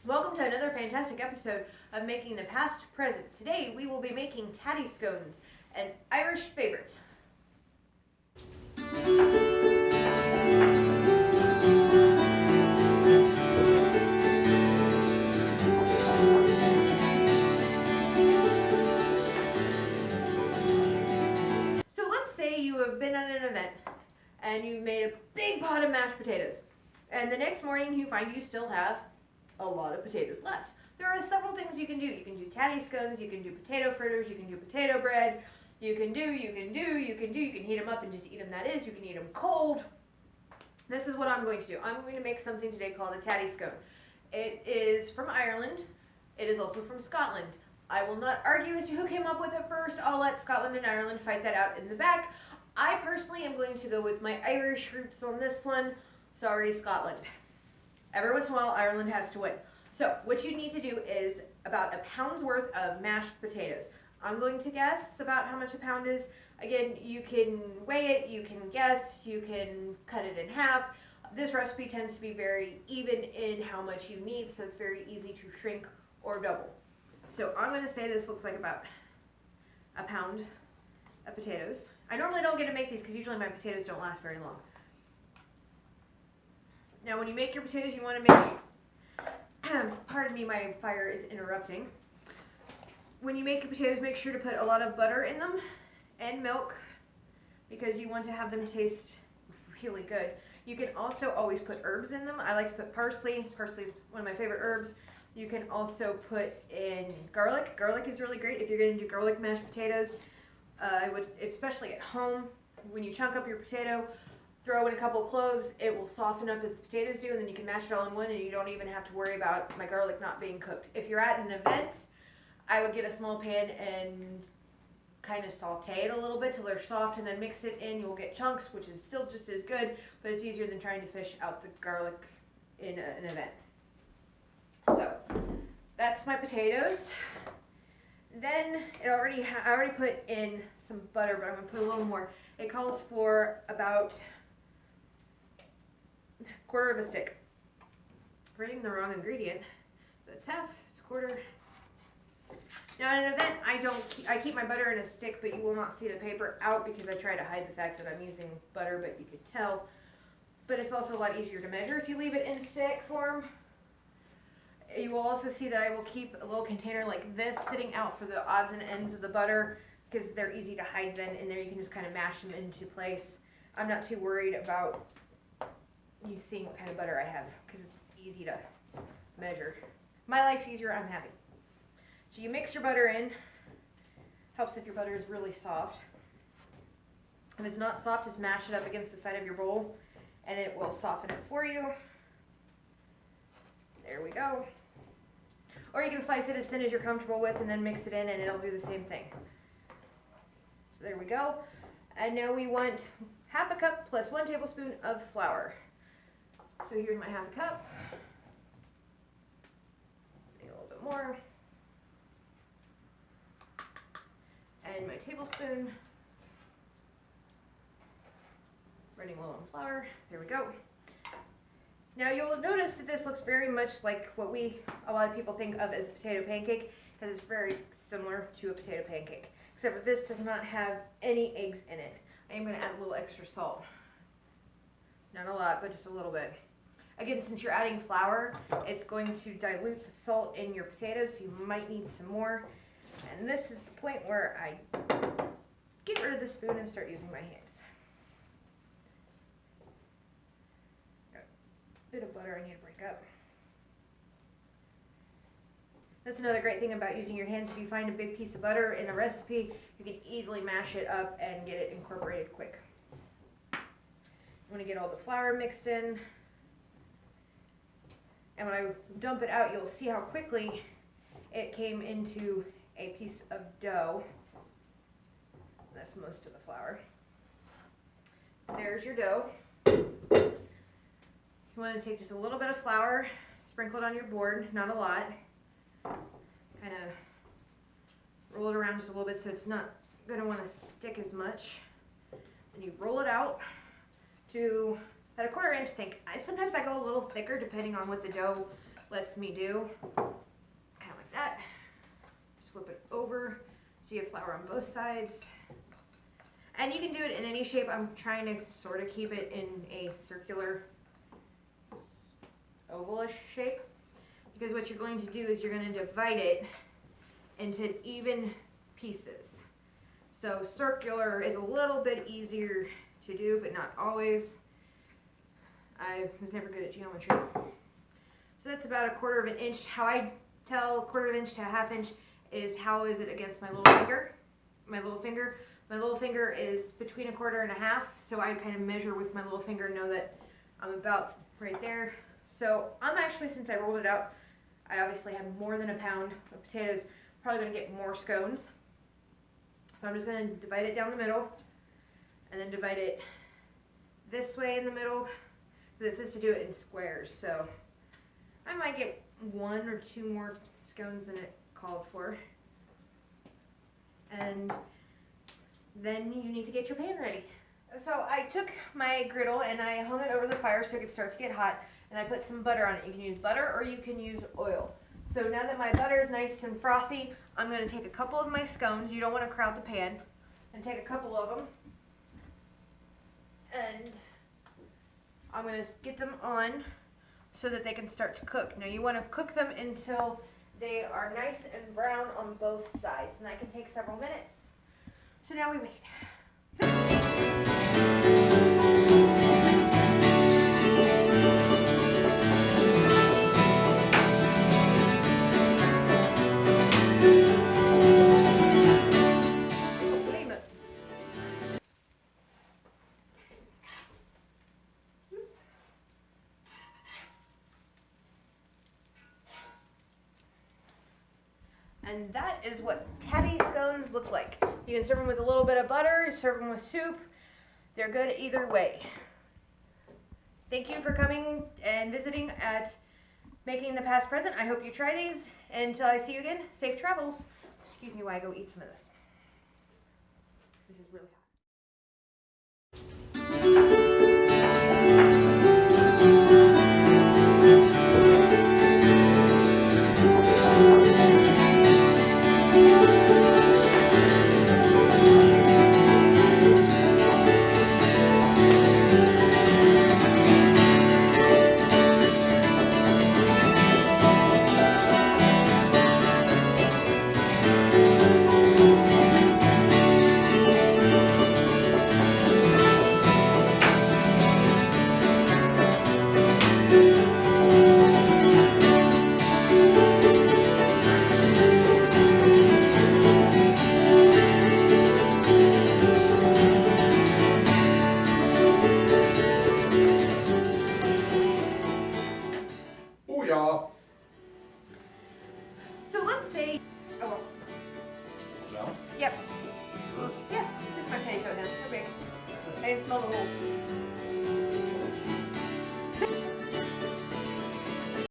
Welcome to another fantastic episode of Making the Past Present. Today we will be making Tattie Scones, an Irish favorite. So let's say you have been at an event and you made a big pot of mashed potatoes, and the next morning you find you still have a lot of potatoes left. There are several things you can do. You can do Tattie Scones, you can do potato fritters, you can do potato bread, you can heat them up and just eat them, that is, you can eat them cold. This is what I'm going to do. I'm going to make something today called a Tattie Scone. It is from Ireland. It is also from Scotland. I will not argue as to who came up with it first. I'll let Scotland and Ireland fight that out in the back. I personally am going to go with my Irish roots on this one. Sorry, Scotland. Every once in a while, Ireland has to win. So what you need to do is about a pound's worth of mashed potatoes. I'm going to guess about how much a pound is. Again, you can weigh it, you can guess, you can cut it in half. This recipe tends to be very even in how much you need, so it's very easy to shrink or double. So I'm going to say this looks like about a pound of potatoes. I normally don't get to make these because usually my potatoes don't last very long. Now, when you make your potatoes, you want to make, pardon me, my fire is interrupting. When you make your potatoes, make sure to put a lot of butter in them and milk because you want to have them taste really good. You can also always put herbs in them. I like to put parsley. Parsley is one of my favorite herbs. You can also put in garlic. Garlic is really great if you're going to do garlic mashed potatoes. I would, especially at home, when you chunk up your potato, throw in a couple of cloves. It will soften up as the potatoes do, and then you can mash it all in one, and you don't even have to worry about my garlic not being cooked. If you're at an event, I would get a small pan and kind of saute it a little bit till they're soft, and then mix it in. You'll get chunks, which is still just as good, but it's easier than trying to fish out the garlic in an event. So that's my potatoes. Then I already put in some butter, but I'm going to put a little more. It calls for about a quarter of a stick. I'm writing the wrong ingredient, but it's half, it's a quarter. Now at an event, I keep my butter in a stick, but you will not see the paper out because I try to hide the fact that I'm using butter, but you could tell. But it's also a lot easier to measure if you leave it in stick form. You will also see that I will keep a little container like this sitting out for the odds and ends of the butter because they're easy to hide then. In there you can just kind of mash them into place. I'm not too worried about you seeing what kind of butter I have because it's easy to measure. My life's easier, I'm happy. So you mix your butter in. Helps if your butter is really soft. If it's not soft, just mash it up against the side of your bowl and it will soften it for you. There we go. Or you can slice it as thin as you're comfortable with and then mix it in and it'll do the same thing. So there we go. And now we want half a cup plus 1 tablespoon of flour. So here's my half a cup. Maybe a little bit more. And my tablespoon. Running low on flour. There we go. Now you'll notice that this looks very much like what a lot of people think of as a potato pancake because it's very similar to a potato pancake. Except for this does not have any eggs in it. I am going to add a little extra salt. Not a lot, but just a little bit. Again, since you're adding flour, it's going to dilute the salt in your potatoes, so you might need some more. And this is the point where I get rid of the spoon and start using my hands. Bit of butter I need to break up. That's another great thing about using your hands. If you find a big piece of butter in a recipe, you can easily mash it up and get it incorporated quick. You want to get all the flour mixed in. And when I dump it out, you'll see how quickly it came into a piece of dough. That's most of the flour. There's your dough. You want to take just a little bit of flour, sprinkle it on your board, not a lot. Kind of roll it around just a little bit so it's not going to want to stick as much. Then you roll it out to about a 1/4 inch thick. Sometimes I go a little thicker depending on what the dough lets me do. Kind of like that. Just flip it over so you have flour on both sides. And you can do it in any shape. I'm trying to sort of keep it in a circular, ovalish shape. Because what you're going to do is you're going to divide it into even pieces. So circular is a little bit easier to do, but not always. I was never good at geometry. So that's about 1/4 of an inch. How I tell 1/4 of an inch to 1/2 inch is how is it against my little finger. My little finger is between 1/4 and 1/2, so I kind of measure with my little finger and know that I'm about right there. So I'm actually, since I rolled it out, I obviously have more than 1 pound of potatoes. Probably going to get more scones. So I'm just going to divide it down the middle and then divide it this way in the middle. This is to do it in squares, so I might get 1 or 2 more scones than it called for. And then you need to get your pan ready. So I took my griddle and I hung it over the fire so it could start to get hot, and I put some butter on it. You can use butter or you can use oil. So now that my butter is nice and frothy, I'm going to take a couple of my scones. You don't want to crowd the pan. And take a couple of them. And I'm going to get them on so that they can start to cook. Now you want to cook them until they are nice and brown on both sides. And that can take several minutes. So now we wait. And that is what Tattie Scones look like. You can serve them with a little bit of butter, serve them with soup. They're good either way. Thank you for coming and visiting at Making the Past Present. I hope you try these. And until I see you again, safe travels. Excuse me while I go eat some of this. This is really hot. So let's say, oh well. No? Yep. Yeah, this is my panko now. They're big. I can smell the whole